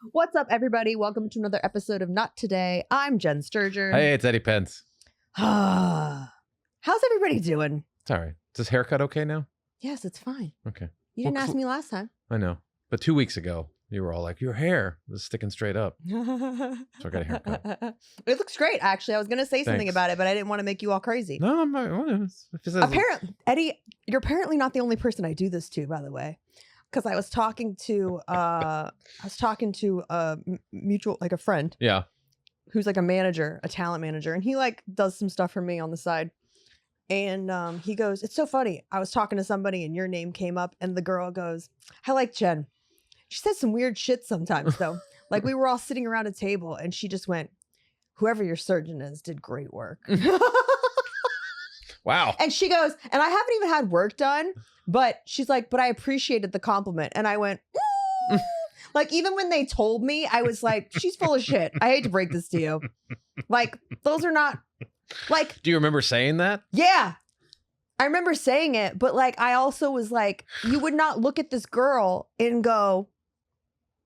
What's up, everybody? Welcome to another episode of Not Today. I'm Jen Sturgeon. Hey, it's Eddie Pence. How's everybody doing? It's all right. Is this haircut okay now? Yes, it's fine. Okay. You didn't ask me last time. I know. But 2 weeks ago, you were all like, your hair was sticking straight up. So I got a haircut. It looks great, actually. I was going to say something Thanks. about it, but I didn't want to make you all crazy. No, I'm not. Apparently, Eddie, you're apparently not the only person I do this to, by the way. Because I was talking to a mutual, like a friend. Yeah. Who's like a manager, a talent manager, and he like does some stuff for me on the side. And he goes, "It's so funny. I was talking to somebody and your name came up, and the girl goes, I like Jen. She says some weird shit sometimes, though. Like we were all sitting around a table, and she just went, whoever your surgeon is did great work." Wow. And she goes, and I haven't even had work done, but she's like, but I appreciated the compliment. And I went, like, even when they told me, I was like, she's full of shit. I hate to break this to you. Like, those are not, like. Do you remember saying that? Yeah. I remember saying it, but like, I also was like, you would not look at this girl and go,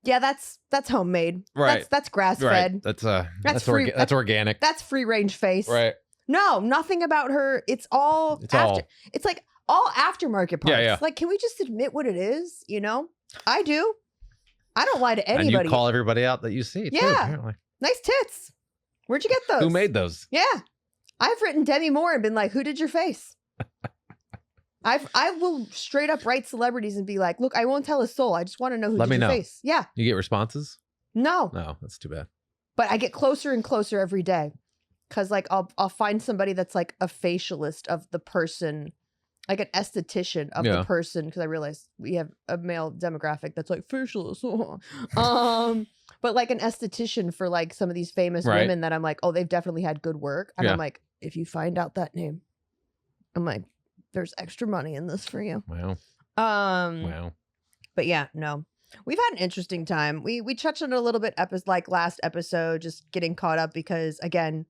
yeah, that's homemade. Right. That's grass fed. Right. That's free, that's organic. That's free range face. Right. No, nothing about her. It's all It's like all aftermarket parts. Yeah. Like, can we just admit what it is? You know, I do. I don't lie to anybody. And you call everybody out that you see. Yeah. Too, apparently. Nice tits. Where'd you get those? Who made those? Yeah. I've written Demi Moore and been like, who did your face? I will straight up write celebrities and be like, look, I won't tell a soul. I just want to know who did your face. Yeah. You get responses? No. No, that's too bad. But I get closer and closer every day. Cause like I'll find somebody that's like a facialist of the person, like an esthetician of the person. Cause I realize we have a male demographic that's like facialist. But like an esthetician for like some of these famous women that I'm like, oh, they've definitely had good work. And I'm like, if you find out that name, I'm like, there's extra money in this for you. Wow. Wow. But yeah, no. We've had an interesting time. We touched on it a little bit like last episode, just getting caught up because again,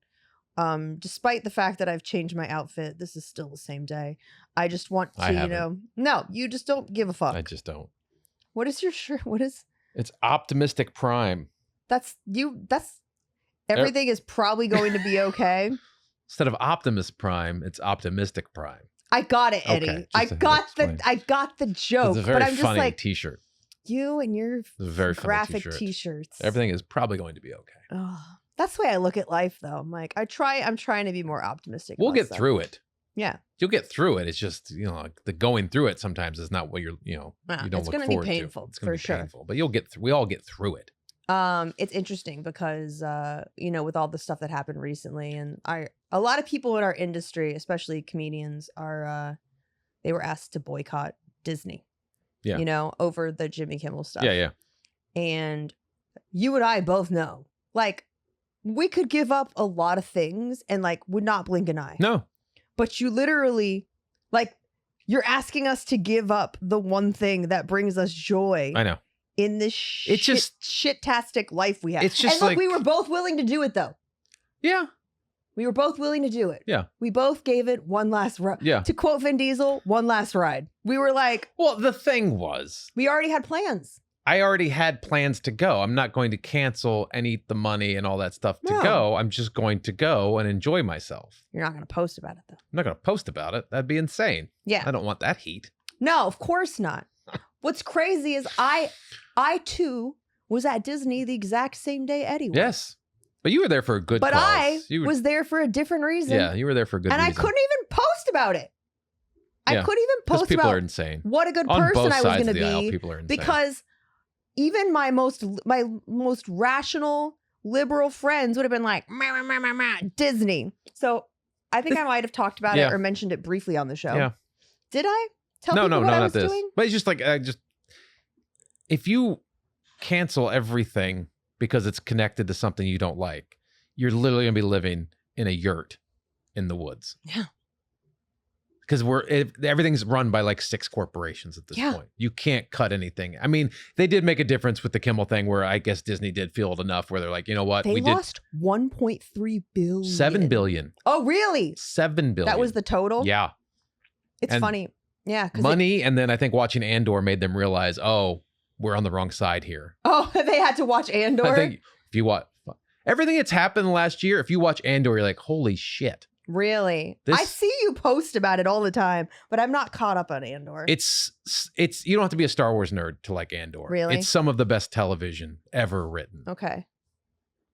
despite the fact that I've changed my outfit, this is still the same day. I just want to, no, you just don't give a fuck. I just don't. What is your shirt? It's Optimistic Prime. That's everything is probably going to be okay. Instead of Optimus Prime, it's Optimistic Prime. I got it, Eddie. Okay, I got the joke. It's a very but I'm funny just like t-shirt. You and your very graphic t-shirt. t-shirts. Everything is probably going to be okay. Oh, that's the way I look at life, though. I'm like, I'm trying to be more optimistic. We'll get through it. Yeah. You'll get through it. It's just, like the going through it sometimes is not what you don't it's look gonna forward be painful, to. It's going to be for sure. painful, but we all get through it. It's interesting because, with all the stuff that happened recently and a lot of people in our industry, especially comedians they were asked to boycott Disney, over the Jimmy Kimmel stuff. Yeah. And you and I both know, like, we could give up a lot of things and like would not blink an eye. No. But you literally, like, you're asking us to give up the one thing that brings us joy. I know. In this shit-tastic life we have. It's just and look, we were both willing to do it, though. Yeah. We were both willing to do it. Yeah. We both gave it one last ride. Yeah. To quote Vin Diesel, one last ride. We were like... Well, the thing was... We already had plans. I already had plans to go. I'm not going to cancel and eat the money and all that stuff to go. I'm just going to go and enjoy myself. You're not going to post about it, though. I'm not going to post about it. That'd be insane. Yeah. I don't want that heat. No, of course not. What's crazy is I too was at Disney the exact same day Eddie was. Yes. But you were there for a good cause. But I was there for a different reason. Yeah, you were there for a good reason. And I couldn't even post about it. I couldn't even post people about are insane. What a good On person both I was sides going of to the aisle, be. people are insane. Because even my most rational liberal friends would have been like, Disney. So I think I might have talked about it or mentioned it briefly on the show. Yeah. Did I tell people what I was doing? But it's just like, if you cancel everything because it's connected to something you don't like, you're literally going to be living in a yurt in the woods. Yeah. Because everything's run by like 6 corporations at this point. You can't cut anything. I mean, they did make a difference with the Kimmel thing where I guess Disney did feel it enough where they're like, you know what? They lost $1.3 billion. 7 billion. Oh, really? 7 billion. That was the total? Yeah. It's funny. Yeah. Money. And then I think watching Andor made them realize, oh, we're on the wrong side here. Oh, they had to watch Andor? I think if you watch everything that's happened last year, if you watch Andor, you're like, holy shit. Really? I see you post about it all the time, but I'm not caught up on Andor. It's you don't have to be a Star Wars nerd to like Andor. Really? It's some of the best television ever written. Okay.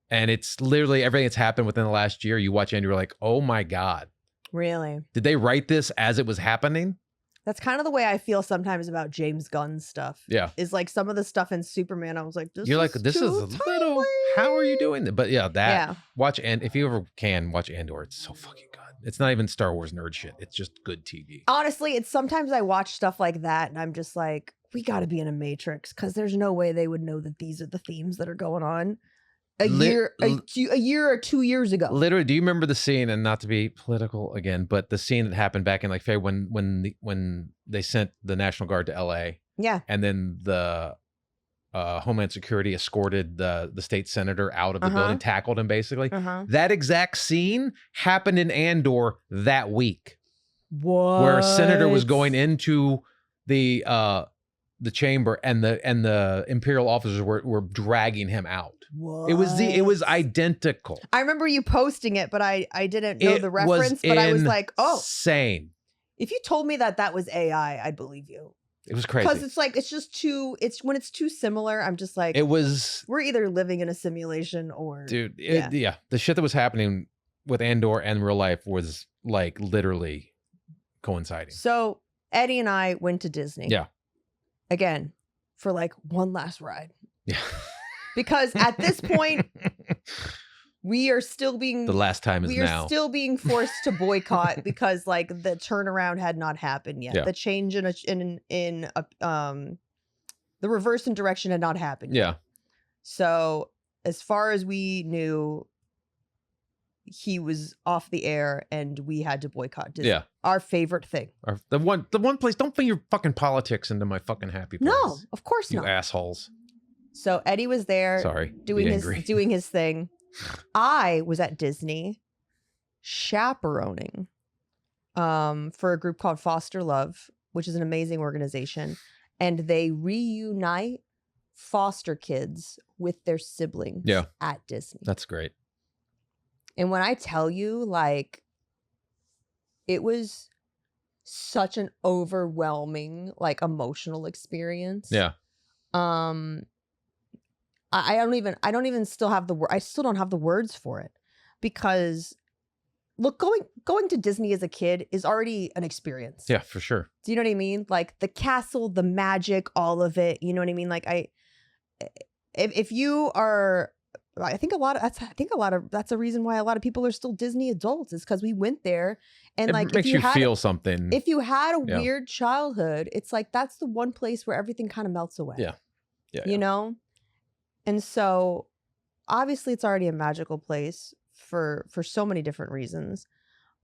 And it's literally everything that's happened within the last year. You watch Andor, you're like, oh my God. Really? Did they write this as it was happening? That's kind of the way I feel sometimes about James Gunn's stuff. Yeah. Is like some of the stuff in Superman, I was like, this this is a little, how are you doing that? But yeah, watch, and if you ever can, watch Andor. It's so fucking good. It's not even Star Wars nerd shit. It's just good TV. Honestly, it's sometimes I watch stuff like that and I'm just like, we got to be in a Matrix because there's no way they would know that these are the themes that are going on a year or 2 years ago. Literally, do you remember the scene, and not to be political again, but the scene that happened back in like February when they sent the National Guard to LA? Yeah. And then the Homeland Security escorted the state senator out of the building, tackled him basically. That exact scene happened in Andor that week. What? Where a senator was going into the chamber and the Imperial officers were dragging him out. What? It was identical. I remember you posting it, but I didn't know the reference, but I was like, oh. Insane. If you told me that was AI, I'd believe you. It was crazy. Because it's like, when it's too similar, I'm just like, we're either living in a simulation or. Dude, yeah. The shit that was happening with Andor and real life was like literally coinciding. So Eddie and I went to Disney. Yeah. Again, for like one last ride. Yeah. Because at this point, we are still being the last time is now. We are still being forced to boycott because like the turnaround had not happened yet. Yeah. The change in the reverse in direction had not happened yet. Yeah. So as far as we knew, he was off the air and we had to boycott Disney. Yeah. Our favorite thing. The one place, don't bring your fucking politics into my fucking happy place. No, of course not. You assholes. So Eddie was there. Sorry. Doing his thing. I was at Disney chaperoning for a group called Foster Love, which is an amazing organization. And they reunite foster kids with their siblings at Disney. That's great. And when I tell you, like, it was such an overwhelming, like, emotional experience. Yeah. I don't even still have the word. I still don't have the words for it because look, going to Disney as a kid is already an experience. Yeah, for sure. Do you know what I mean? Like the castle, the magic, all of it. You know what I mean? Like if you are, that's a reason why a lot of people are still Disney adults is because we went there and it like makes you feel something. If you had a weird childhood, it's like that's the one place where everything kind of melts away. Yeah. Yeah. You know? And so obviously it's already a magical place for so many different reasons.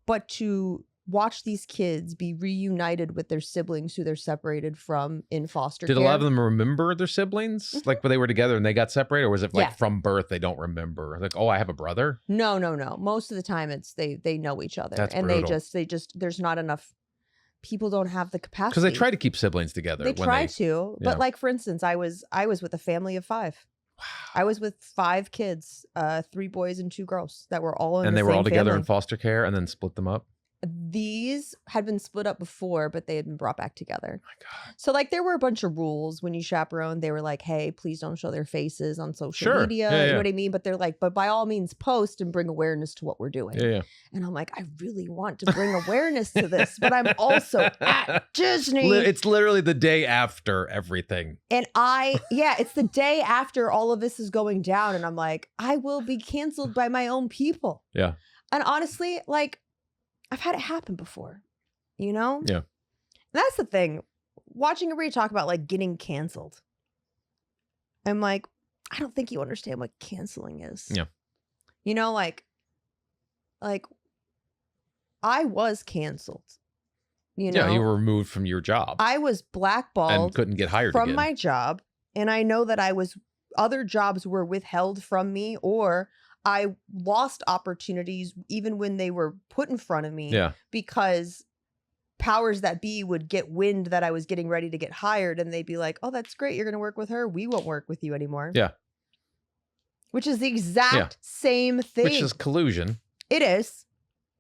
But to watch these kids be reunited with their siblings who they're separated from in foster care. Did a lot of them remember their siblings? Mm-hmm. Like when they were together and they got separated? Or was it like from birth they don't remember? Like, oh, I have a brother? No. Most of the time it's they know each other. That's and brutal. they just there's not enough people don't have the capacity. Because they try to keep siblings together. They try to. But like for instance, I was with a family of 5. Wow. I was with 5 kids, 3 boys and 2 girls that were all in the same family. And they were all together in foster care and then split them up? These had been split up before, but they had been brought back together. Oh my God. So like there were a bunch of rules when you chaperone. They were like, hey, please don't show their faces on social media. You know what I mean? But they're like, but by all means post and bring awareness to what we're doing. Yeah. And I'm like, I really want to bring awareness to this, but I'm also at Disney. It's literally the day after everything. And it's the day after all of this is going down. And I'm like, I will be canceled by my own people. Yeah. And honestly, like, I've had it happen before, you know? Yeah. And that's the thing. Watching everybody talk about like getting canceled. I'm like, I don't think you understand what canceling is. Yeah. You know, like I was canceled. You know? Yeah, you were removed from your job. I was blackballed and couldn't get hired from again. my job. And I know that other jobs were withheld from me, or I lost opportunities even when they were put in front of me because powers that be would get wind that I was getting ready to get hired, and they'd be like, oh, that's great, you're going to work with her. We won't work with you anymore. Yeah. Which is the exact same thing. Which is collusion. It is.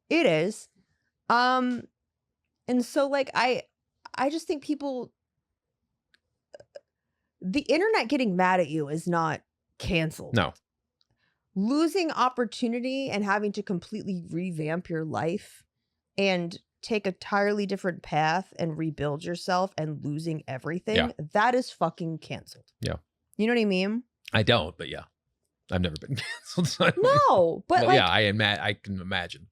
It is. And so like I just think people, the internet getting mad at you is not canceled. No. Losing opportunity and having to completely revamp your life and take a entirely different path and rebuild yourself and losing everything, that is fucking canceled. Yeah. You know what I mean? I don't, but yeah. I've never been canceled. So No, but like, yeah, I can imagine.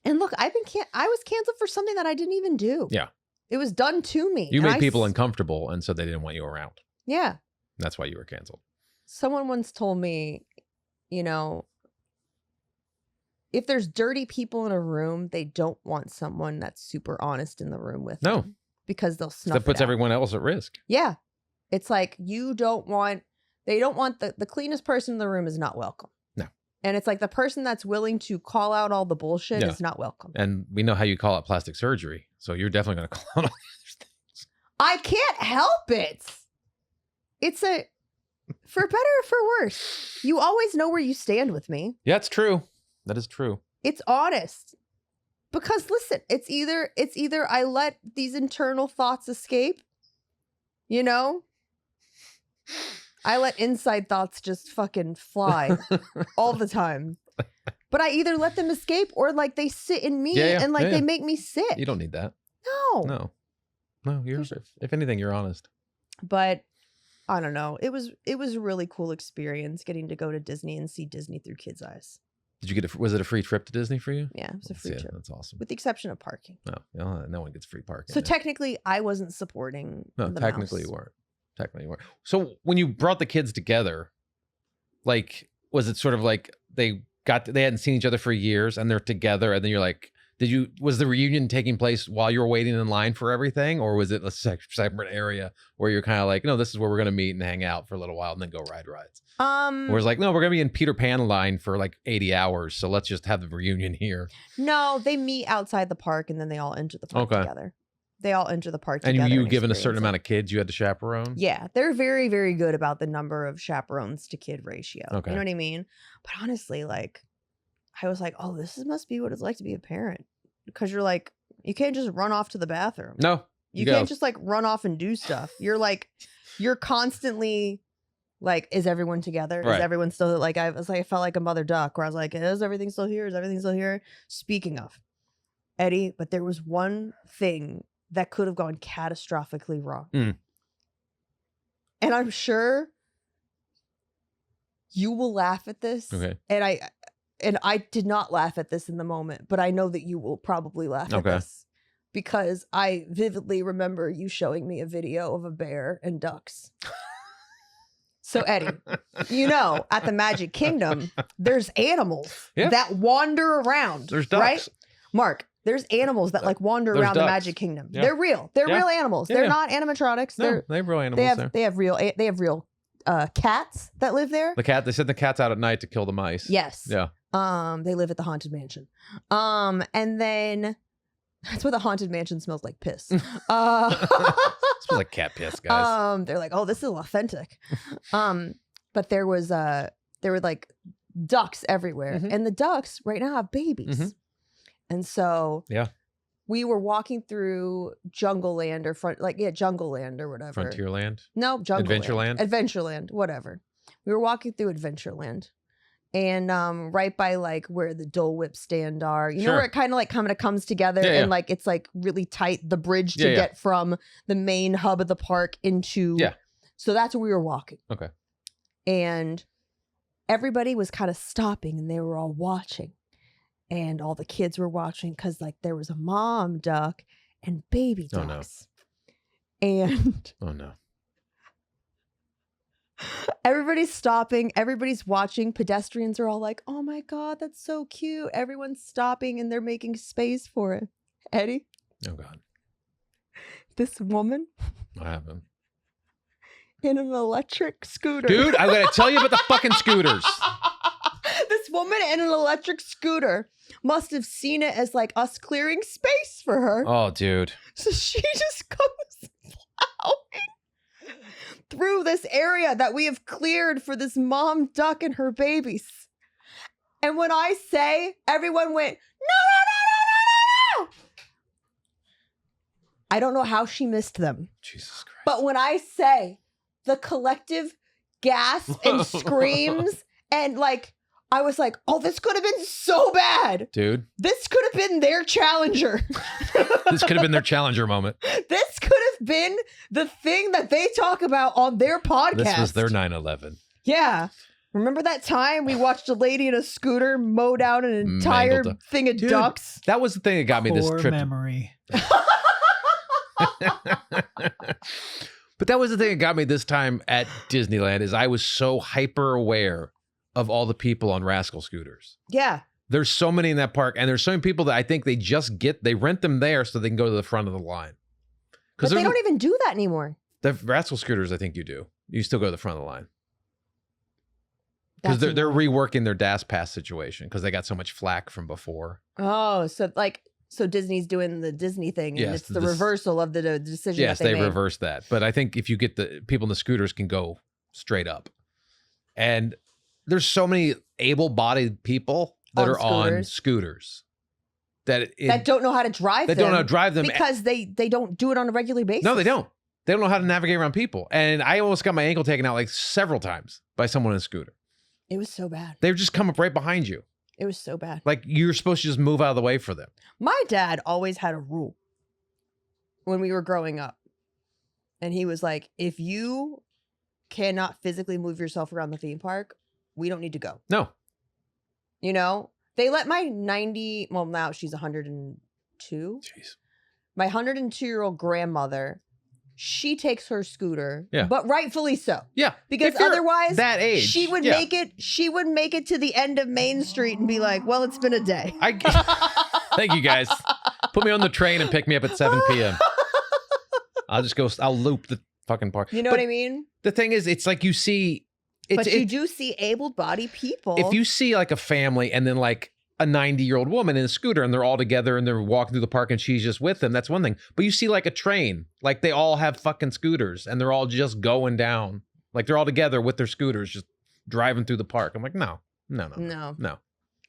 And look, I was canceled for something that I didn't even do. Yeah. It was done to me. You made people uncomfortable, and so they didn't want you around. Yeah. That's why you were canceled. Someone once told me, you know, if there's dirty people in a room, they don't want someone that's super honest in the room with them. Because they'll snuff That puts it out. everyone else at risk. Yeah. It's like they don't want the cleanest person in the room is not welcome. No. And it's like the person that's willing to call out all the bullshit is not welcome. And we know how you call it plastic surgery. So you're definitely going to call out all these things. I can't help it. It's for better or for worse. You always know where you stand with me. Yeah, it's true. That is true. It's honest. Because listen, it's either I let these internal thoughts escape, you know? I let inside thoughts just fucking fly all the time. But I either let them escape or like they sit in me and they make me sick. You don't need that. No. No, if anything, you're honest. But I don't know. It was a really cool experience getting to go to Disney and see Disney through kids' eyes. Did you was it a free trip to Disney for you? Yeah, it was a free trip. That's awesome. With the exception of parking. No one gets free parking. So technically, I wasn't supporting the technically mouse. you weren't. Technically you weren't. So when you brought the kids together, like, was it sort of like they hadn't seen each other for years and they're together, and then you're like, was the reunion taking place while you were waiting in line for everything, or was it a separate area where you're kind of like, no, this is where we're going to meet and hang out for a little while and then go ride rides? Whereas like, no, we're going to be in Peter Pan line for like 80 hours. So let's just have the reunion here. No, they meet outside the park and then they all enter the park together. They all enter the park and together. And you given a certain amount of kids you had to chaperone? Yeah, they're very, very good about the number of chaperones to kid ratio. Okay. You know what I mean? But honestly, like, I was like, oh, this must be what it's like to be a parent. Because you're like, you can't just run off to the bathroom. No. You can't just like run off and do stuff. You're constantly like, is everyone together? Right. Is everyone still like, I felt like a mother duck where I was like, is everything still here? Is everything still here? Speaking of, Eddie, but there was one thing that could have gone catastrophically wrong. Mm. And I'm sure you will laugh at this. Okay. And I did not laugh at this in the moment, but I know that you will probably laugh at this because I vividly remember you showing me a video of a bear and ducks. So Eddie, you know, at the Magic Kingdom, there's animals that wander around. There's ducks. Right? Mark, there's animals that like wander around the Magic Kingdom. Yeah. They're real. They're real animals. They're not animatronics. No, they have real animals. They have real cats that live there. They send the cats out at night to kill the mice. Yes. Yeah. They live at the Haunted Mansion. And then that's where the Haunted Mansion smells like piss. It smells like cat piss, guys. They're like, oh, this is authentic. But there were like ducks everywhere. Mm-hmm. And the ducks right now have babies. Mm-hmm. And so we were walking through Jungle Land or Jungle Land or whatever. Frontierland? No, Jungle Adventureland? Adventureland, whatever. We were walking through Adventureland. And right by like where the Dole Whip stand are, you know, where it kind of comes together and like it's like really tight, the bridge to get from the main hub of the park into. Yeah. So that's where we were walking. Okay. And everybody was kind of stopping and they were all watching. And all the kids were watching because like there was a mom duck and baby ducks. Oh, no. And oh no. Everybody's stopping. Everybody's watching. Pedestrians are all like, oh my God, that's so cute. Everyone's stopping and they're making space for it. Eddie? Oh God. This woman? What happened? In an electric scooter. Dude, I'm going to tell you about the fucking scooters. This woman in an electric scooter must have seen it as like us clearing space for her. Oh, dude. So she just comes plowing through this area that we have cleared for this mom duck and her babies. And when I say, everyone went, no, no, no, no, no, no, no. I don't know how she missed them. Jesus Christ. But when I say the collective gasp and screams and like, I was like, oh, this could have been so bad. Dude. This could have been their challenger. This could have been their challenger moment. This could have been the thing that they talk about on their podcast. This was their 9/11. Yeah. Remember that time we watched a lady in a scooter mow down an entire thing of ducks? That was the thing that got me this trip. Memory. But that was the thing that got me this time at Disneyland is I was so hyper aware of all the people on Rascal scooters. Yeah. There's so many in that park, and there's so many people that I think they rent them there so they can go to the front of the line. But they don't even do that anymore. The Rascal scooters, I think you do. You still go to the front of the line. Because they're reworking their DAS Pass situation because they got so much flack from before. Oh, so Disney's doing the Disney thing, and it's the reversal of the decision. Yes, that they made. reversed that. But I think if you get the people in the scooters can go straight up. And there's so many able-bodied people that are on scooters that don't know how to drive them. That don't know how to drive them. Because they don't do it on a regular basis. No, they don't. They don't know how to navigate around people. And I almost got my ankle taken out like several times by someone in a scooter. It was so bad. They would just come up right behind you. It was so bad. Like you're supposed to just move out of the way for them. My dad always had a rule when we were growing up. And he was like, if you cannot physically move yourself around the theme park, we don't need to go. No. You know, they let my now she's 102. Jeez. My 102-year-old grandmother, she takes her scooter, yeah, but rightfully so. Yeah. Because otherwise that age, she would make it to the end of Main Street and be like, well, it's been a day. Thank you guys. Put me on the train and pick me up at 7 p.m. I'll loop the fucking park. You know what I mean? The thing is, it's like you see... But you do see able-bodied people. If you see like a family and then like a 90-year-old woman in a scooter and they're all together and they're walking through the park and she's just with them, that's one thing. But you see like a train, like they all have fucking scooters and they're all just going down. Like they're all together with their scooters just driving through the park. I'm like, no.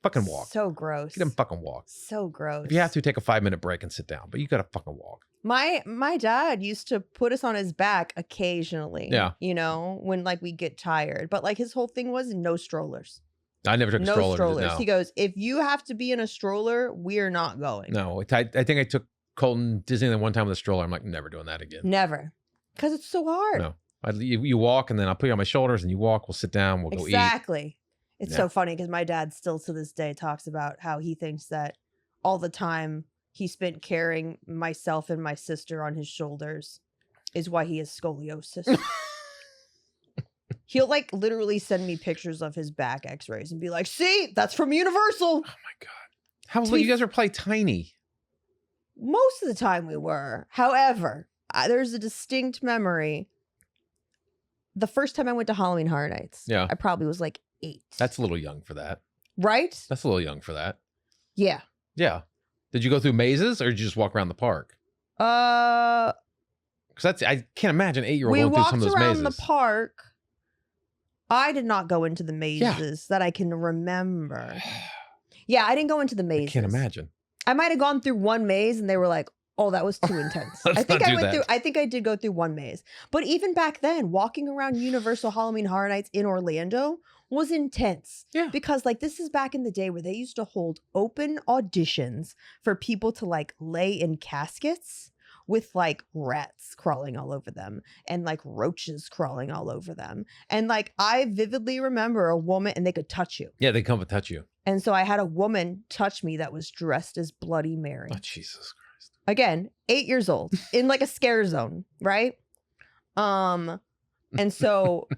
Fucking walk. So gross. Get them fucking walk. So gross. If you have to, take a 5-minute break and sit down, but you gotta fucking walk. My dad used to put us on his back occasionally. Yeah. You know, when like we get tired. But like his whole thing was no strollers. I never took a stroller. No strollers. No. He goes, if you have to be in a stroller, we're not going. No, I think I took Colton Disneyland one time with a stroller. I'm like, never doing that again. Never. Because it's so hard. No. You walk and then I'll put you on my shoulders and you walk, we'll sit down, we'll go eat. Exactly. It's so funny because my dad still to this day talks about how he thinks that all the time he spent carrying myself and my sister on his shoulders is why he has scoliosis. He'll like literally send me pictures of his back x-rays and be like, see, that's from Universal. Oh my God. How little you guys were probably tiny. Most of the time we were. However, there's a distinct memory. The first time I went to Halloween Horror Nights, I probably was like 8. That's a little young for that. Right? That's a little young for that. Yeah. Yeah. Did you go through mazes or did you just walk around the park? Because I can't imagine 8-year-old going through some of those mazes. We walked around the park. I did not go into the mazes that I can remember. Yeah, I didn't go into the mazes. I can't imagine. I might have gone through one maze and they were like, oh, that was too intense. I think I did go through one maze. But even back then, walking around Universal Halloween Horror Nights in Orlando was intense. Yeah. Because like this is back in the day where they used to hold open auditions for people to like lay in caskets with like rats crawling all over them and like roaches crawling all over them. And like I vividly remember a woman, and they could touch you. Yeah, they come and touch you. And so I had a woman touch me that was dressed as Bloody Mary. Oh, Jesus Christ. Again, 8 years old in like a scare zone, right? And so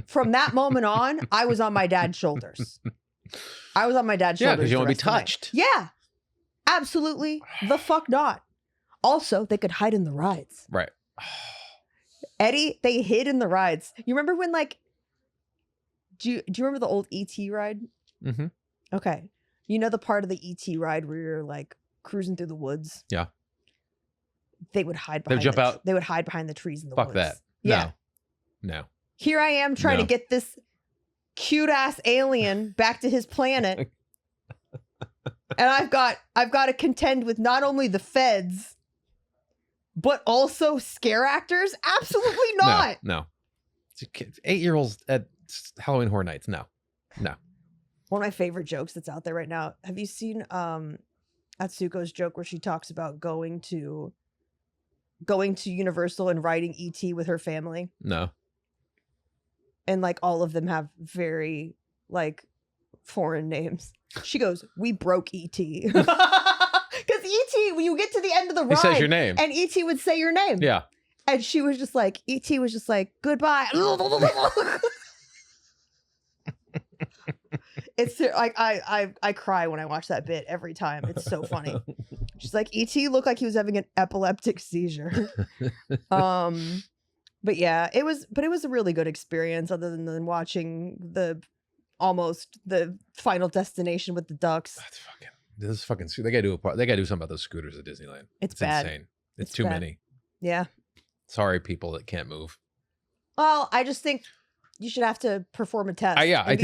from that moment on, I was on my dad's shoulders. Yeah, because you want to be touched. Yeah, absolutely. The fuck not. Also, they could hide in the rides. Right. Eddie, they hid in the rides. You remember when like, do you remember the old E.T. ride? Mm-hmm. Okay. You know the part of the ET ride where you're like cruising through the woods? Yeah. They would hide behind. They'd jump out. They would hide behind the trees in the Fuck woods. that. Yeah. No. Here I am trying No. to get this cute ass alien back to his planet. And I've got to contend with not only the feds, but also scare actors. Absolutely not. No. 8-year-olds at Halloween Horror Nights. No. One of my favorite jokes that's out there right now. Have you seen Atsuko's joke where she talks about going to Universal and riding ET with her family? No. And like all of them have very like foreign names. She goes, "We broke ET." Because ET, when you get to the end of the ride, He says your name. and ET would say your name. Yeah. And she was just like, ET was just like, "Goodbye." It's like I cry when I watch that bit every time. It's so funny. She's like, ET looked like he was having an epileptic seizure. But yeah, it was a really good experience other than watching the Final Destination with the ducks. That's fucking they gotta do something about those scooters at Disneyland. It's bad. Insane. It's too many. Yeah. Sorry, people that can't move. Well, I just think you should have to perform a test. I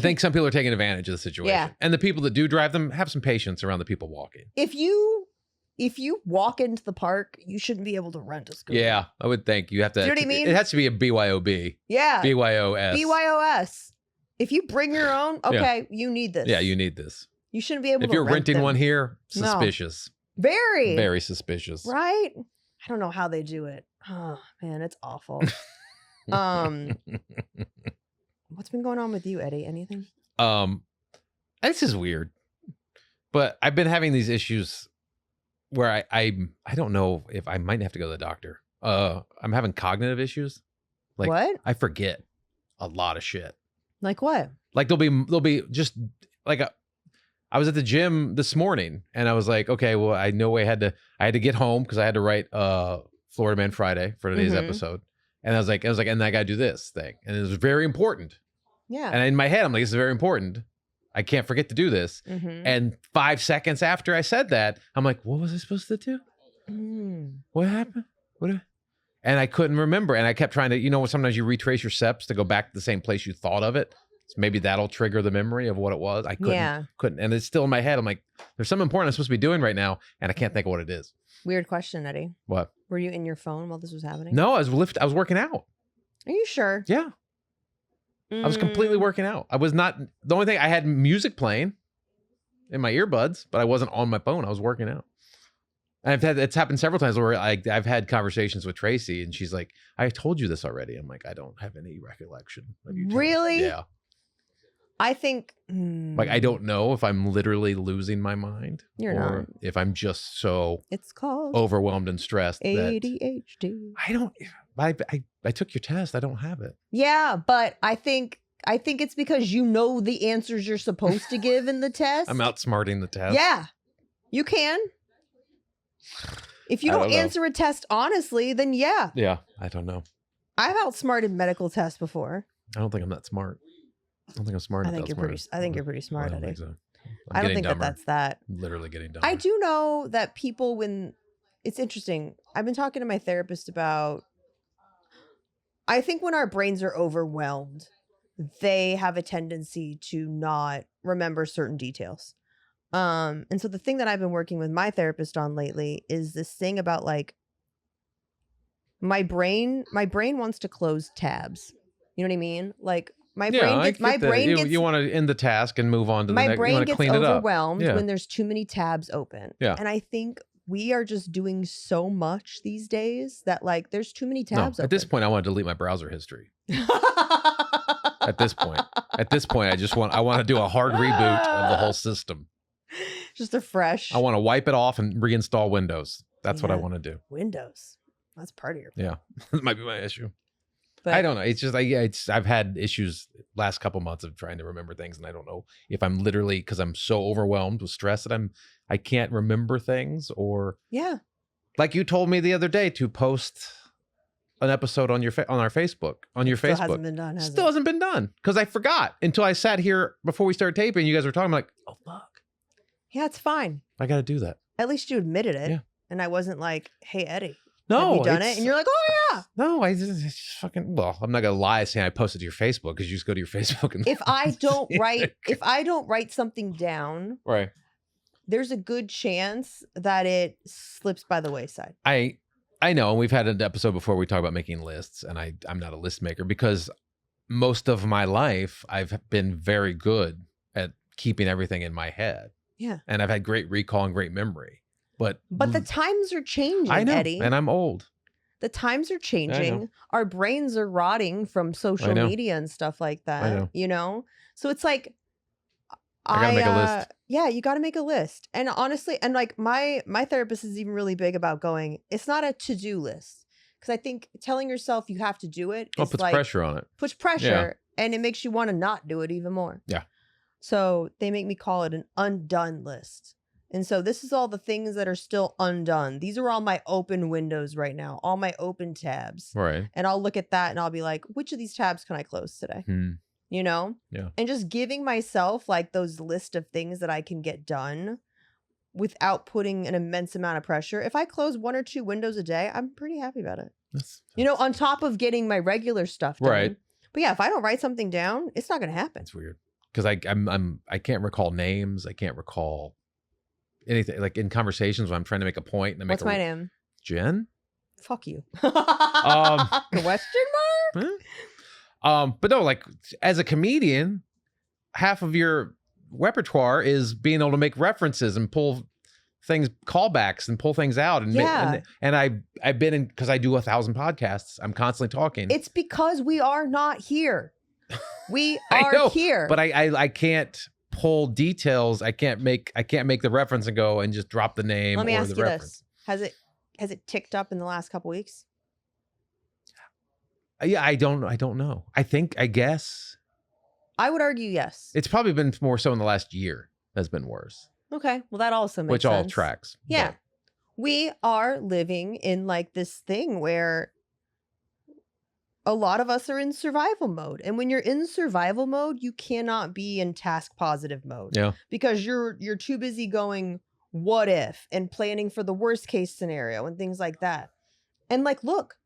think some people are taking advantage of the situation. Yeah. And the people that do drive them, have some patience around the people walking. If you walk into the park, you shouldn't be able to rent a scooter. Yeah, I would think you have to. Do you know what I mean? It has to be a BYOB. Yeah. BYOS. BYOS. If you bring your own, okay, you need this. Yeah, you need this. You shouldn't be able If to you're rent renting them. one here, No. suspicious. Very. Very suspicious. Right? I don't know how they do it. Oh, man, it's awful. What's been going on with you, Eddie? Anything? This is weird. But I've been having these issues where I don't know if I might have to go to the doctor. I'm having cognitive issues. Like What? I forget a lot of shit. Like what? Like there'll be just like I was at the gym this morning and I was like, okay, well, I know I had to get home because I had to write Florida Man Friday for today's episode. And I was like, and I gotta do this thing. And it was very important. Yeah. And in my head, I'm like, this is very important. I can't forget to do this. And 5 seconds after I said that, I'm like, what was I supposed to do? What happened? And I couldn't remember. And I kept trying to, sometimes you retrace your steps to go back to the same place you thought of it. So maybe that'll trigger the memory of what it was. I couldn't. And it's still in my head. I'm like, there's something important I'm supposed to be doing right now. And I can't think of what it is. Weird question, Eddie. What? Were you in your phone while this was happening? No, I was working out. Are you sure? Yeah. I was completely working out. I was not, the only thing, I had music playing in my earbuds, but I wasn't on my phone. I was working out. And it's happened several times where I've had conversations with Tracy and she's like, I told you this already. I'm like, I don't have any recollection of you. Really? Yeah. I think. Like, I don't know if I'm literally losing my mind. You're or not. if I'm just so It's called overwhelmed and stressed ADHD. I took your test. I don't have it. Yeah, but I think it's because you know the answers you're supposed to give in the test. I'm outsmarting the test. Yeah, you can. If you don't know. answer a test honestly, then yeah. Yeah, I don't know. I've outsmarted medical tests before. I don't think I'm that smart. I don't think I'm smart. I think you're pretty smart, I don't Eddie. think so. I don't think that's that. I'm literally getting dumber. I do know that people, when it's interesting, I've been talking to my therapist about, I think when our brains are overwhelmed, they have a tendency to not remember certain details. And so the thing that I've been working with my therapist on lately is this thing about like my brain wants to close tabs. You know what I mean? Like my brain gets you want to end the task and move on to the next. My brain gets overwhelmed Yeah. when there's too many tabs open. Yeah. And I think we are just doing so much these days that like there's too many tabs open. At this point, I want to delete my browser history. At this point, I want to do a hard reboot of the whole system. Just a fresh. I want to wipe it off and reinstall Windows. That's what I want to do. Windows. That's part of your. Yeah, that might be my issue. But I don't know. It's just I've had issues last couple months of trying to remember things, and I don't know if I'm literally, because I'm so overwhelmed with stress that I can't remember things, or like you told me the other day to post an episode on your Facebook. Hasn't been done. Still hasn't been done because I forgot until I sat here before we started taping. You guys were talking. I'm like, oh fuck. Yeah, it's fine. I got to do that. At least you admitted it. Yeah. And I wasn't like, hey, Eddie, No, have you done it? And you're like, oh, yeah. No, it's just fucking, well, I'm not going to lie saying I posted to your Facebook because you just go to your Facebook. And If I don't write something down, right, there's a good chance that it slips by the wayside. I know. And we've had an episode before we talk about making lists, and I'm not a list maker because most of my life I've been very good at keeping everything in my head. Yeah. And I've had great recall and great memory. But the times are changing, I know, Eddie. and I'm old. The times are changing. Our brains are rotting from social media and stuff like that. I know. You know? So it's like I gotta make a list. Yeah, you gotta make a list. And honestly, and like my therapist is even really big about going, it's not a to-do list. Because I think telling yourself you have to do it Puts like, pressure on it. Puts pressure and it makes you want to not do it even more. Yeah. So they make me call it an undone list. And so this is all the things that are still undone. These are all my open windows right now, all my open tabs. Right. And I'll look at that and I'll be like, which of these tabs can I close today? You know? Yeah. And just giving myself like those list of things that I can get done without putting an immense amount of pressure. If I close 1 or 2 windows a day, I'm pretty happy about it. You know, on top of getting my regular stuff done. Right. But yeah, if I don't write something down, it's not going to happen. It's weird. Because I can't recall names. I can't recall anything, like in conversations when I'm trying to make a point. And What's my name? Jen? Fuck you. Question mark? But no, like as a comedian, half of your repertoire is being able to make references and pull things, callbacks, and pull things out. And and I've been in, because I do 1,000 podcasts. I'm constantly talking. It's because we are not here. We are here. But I can't pull details. I can't make the reference and go and just drop the name. Let me or ask the you reference. this: has it ticked up in the last couple weeks? Yeah, I don't know. I guess. I would argue yes. It's probably been more so in the last year. Has been worse. Okay, well that also makes which sense. all tracks. Yeah, but we are living in like this thing where a lot of us are in survival mode. And when you're in survival mode, you cannot be in task positive mode. Yeah. Because you're too busy going, what if, and planning for the worst case scenario and things like that. And like, look,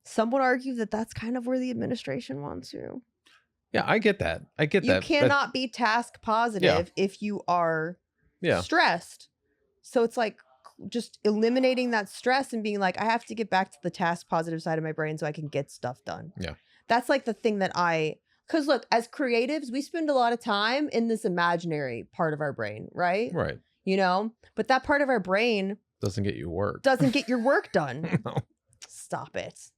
some would argue that that's kind of where the administration wants you. Yeah, I get that. You cannot be task positive if you are stressed. So it's like just eliminating that stress and being like, I have to get back to the task positive side of my brain so I can get stuff done. Yeah. That's like the thing that because look, as creatives, we spend a lot of time in this imaginary part of our brain, right? Right. You know, but that part of our brain doesn't get you work. Doesn't get your work done. No. Stop it.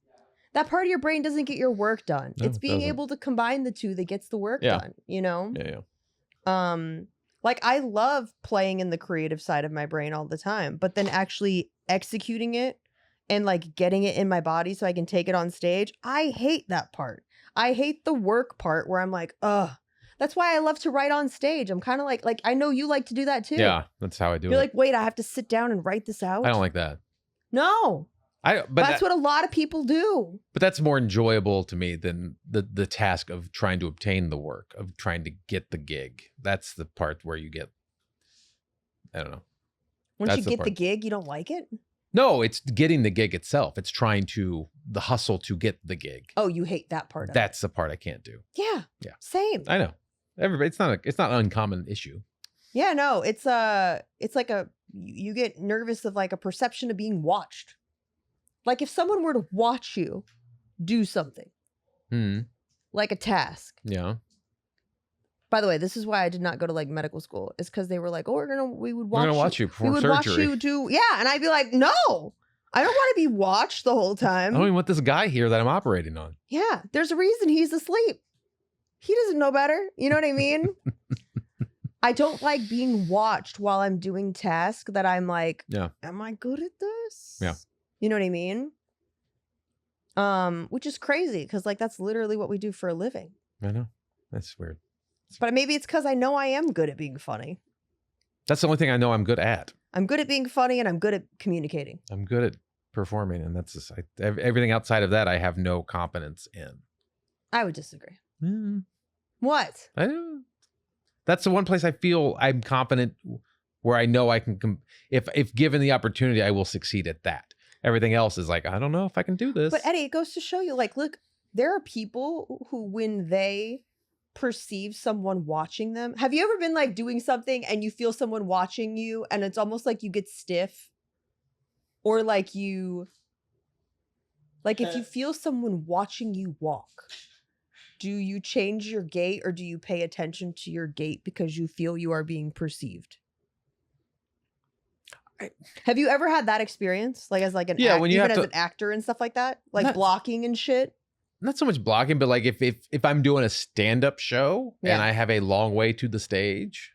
That part of your brain doesn't get your work done. No, it's being able to combine the two that gets the work done, you know? Yeah. Like I love playing in the creative side of my brain all the time, but then actually executing it and like getting it in my body so I can take it on stage. I hate that part. I hate the work part where I'm like, ugh. That's why I love to write on stage. I'm kind of like I know you like to do that too. Yeah, that's how I do it. You're like, wait, I have to sit down and write this out? I don't like that. No. But that's what a lot of people do. But that's more enjoyable to me than the task of trying to obtain the work, of trying to get the gig. That's the part where you get, I don't know. Once you get the gig, you don't like it? No, it's getting the gig itself. It's the hustle to get the gig. Oh, you hate that part of it. That's the part I can't do. Yeah. Yeah. Same. I know. Everybody, it's not an uncommon issue. Yeah, no, it's like you get nervous of like a perception of being watched. Like if someone were to watch you do something, like a task. Yeah. By the way, this is why I did not go to like medical school. It's because they were like, "Oh, we would watch you perform surgery. Watch you do, yeah." And I'd be like, "No, I don't want to be watched the whole time. I don't even want this guy here that I'm operating on." Yeah, there's a reason he's asleep. He doesn't know better. You know what I mean? I don't like being watched while I'm doing tasks that I'm like, am I good at this? Yeah. You know what I mean? Which is crazy because like that's literally what we do for a living. I know. That's weird. But maybe it's because I know I am good at being funny. That's the only thing I know I'm good at. I'm good at being funny and I'm good at communicating. I'm good at performing, and that's just, everything outside of that I have no competence in. I would disagree. What? That's the one place I feel I'm competent where I know I can, if given the opportunity, I will succeed at that. Everything else is like, I don't know if I can do this. But Eddie, it goes to show you, like, look, there are people who, when they perceive someone watching them, have you ever been like doing something and you feel someone watching you and it's almost like you get stiff? Or like if you feel someone watching you walk, do you change your gait or do you pay attention to your gait because you feel you are being perceived? Have you ever had that experience? Like as like an when you even have as an actor and stuff like that? Like blocking and shit? Not so much blocking, but like if I'm doing a stand-up show and I have a long way to the stage.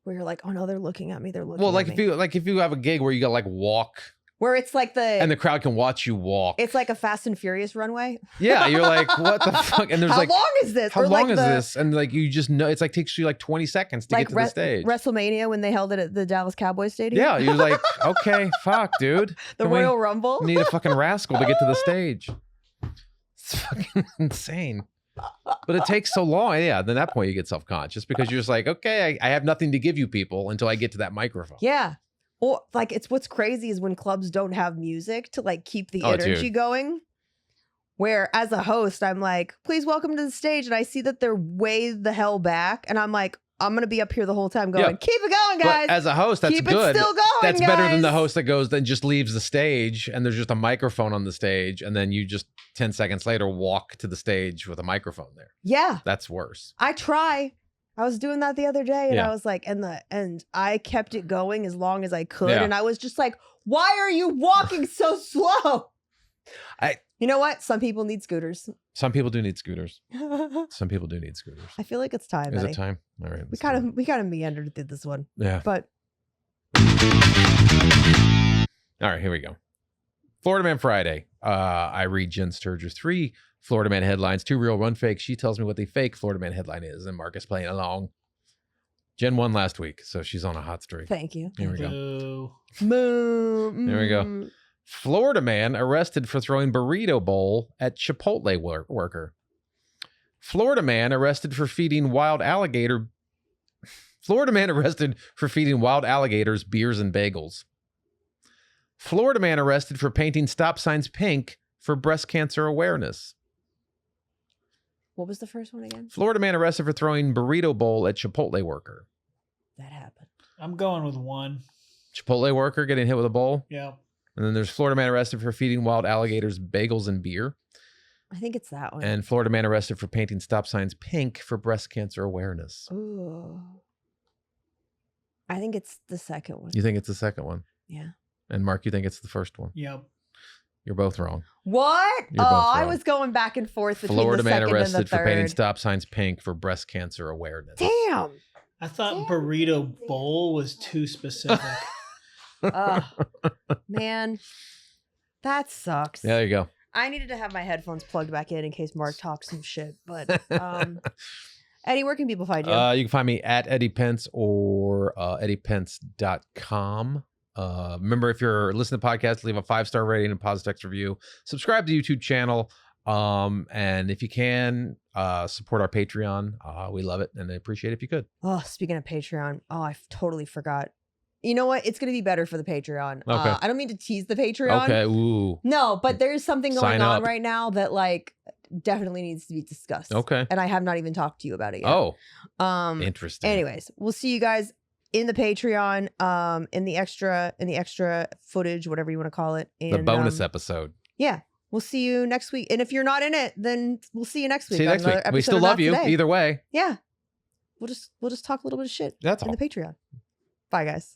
Where you're like, oh no, they're looking at me. They're looking at like me. if you have a gig where you got like walk. Where it's like and the crowd can watch you walk. It's like a Fast and Furious runway. Yeah, you're like, what the fuck? And there's how long is this? How long is this? And like you just know, it's like takes you like 20 seconds to get to the stage. WrestleMania when they held it at the Dallas Cowboys Stadium. Yeah, you're like, okay, fuck, dude. The Royal Rumble. Need a fucking rascal to get to the stage. It's fucking insane. But it takes so long. Yeah, then at that point you get self-conscious because you're just like, okay, I have nothing to give you people until I get to that microphone. Yeah. Or like it's what's crazy is when clubs don't have music to like keep the energy going. Where as a host, I'm like, please welcome to the stage. And I see that they're way the hell back. And I'm like, I'm going to be up here the whole time going, keep it going, guys. But as a host, that's keep good. It still going, that's better than the host that goes, then just leaves the stage and there's just a microphone on the stage. And then you just 10 seconds later walk to the stage with a microphone there. Yeah. That's worse. I try. I was doing that the other day and I was like, and I kept it going as long as I could. And I was just like, why are you walking so slow? You know what? Some people need scooters. Some people do need scooters. Some people do need scooters. I feel like it's time. Is it time? All right. We kind of meandered through this one. Yeah. But all right, here we go. Florida Man Friday. I read Jen Sturger's 3 Florida Man headlines, 2 real, 1 fake. She tells me what the fake Florida Man headline is, and Mark is playing along. Jen won last week, so she's on a hot streak. Thank you. Here we go. Moo. There we go. Florida man arrested for throwing burrito bowl at Chipotle worker. Florida man arrested for feeding wild alligator. Florida man arrested for feeding wild alligators beers and bagels. Florida man arrested for painting stop signs pink for breast cancer awareness. What was the first one again? Florida man arrested for throwing burrito bowl at Chipotle worker. That happened. I'm going with 1. Chipotle worker getting hit with a bowl? Yeah. And then there's Florida man arrested for feeding wild alligators bagels and beer. I think it's that one. And Florida man arrested for painting stop signs pink for breast cancer awareness. Ooh. I think it's the second one. You think it's the second one? Yeah. And Mark, you think it's the first one? Yep. You're both wrong. What? You're both wrong. I was going back and forth between Florida the man second arrested and the third. for painting stop signs pink for breast cancer awareness. Damn. I thought burrito bowl was too specific. Man, that sucks. Yeah, there you go. I needed to have my headphones plugged back in case Mark talks some shit. But Eddie, where can people find you? You can find me at Eddie Pence or eddiepence.com. Remember, if you're listening to the podcast, leave a 5-star rating and positive text review. Subscribe to the YouTube channel. And if you can, support our Patreon. We love it and I appreciate it if you could. Oh, speaking of Patreon. Oh, I totally forgot. You know what? It's going to be better for the Patreon. Okay. I don't mean to tease the Patreon. Okay. Ooh. No, but there's something going Sign on up. right now that like definitely needs to be discussed. Okay. And I have not even talked to you about it yet. Oh, Interesting. Anyways, we'll see you guys in the Patreon, in the extra footage, whatever you want to call it. And, the bonus episode. Yeah. We'll see you next week. And if you're not in it, then we'll see you next week. See you next week. We still love you either way. Yeah. We'll just talk a little bit of shit That's in all. the Patreon. Bye guys.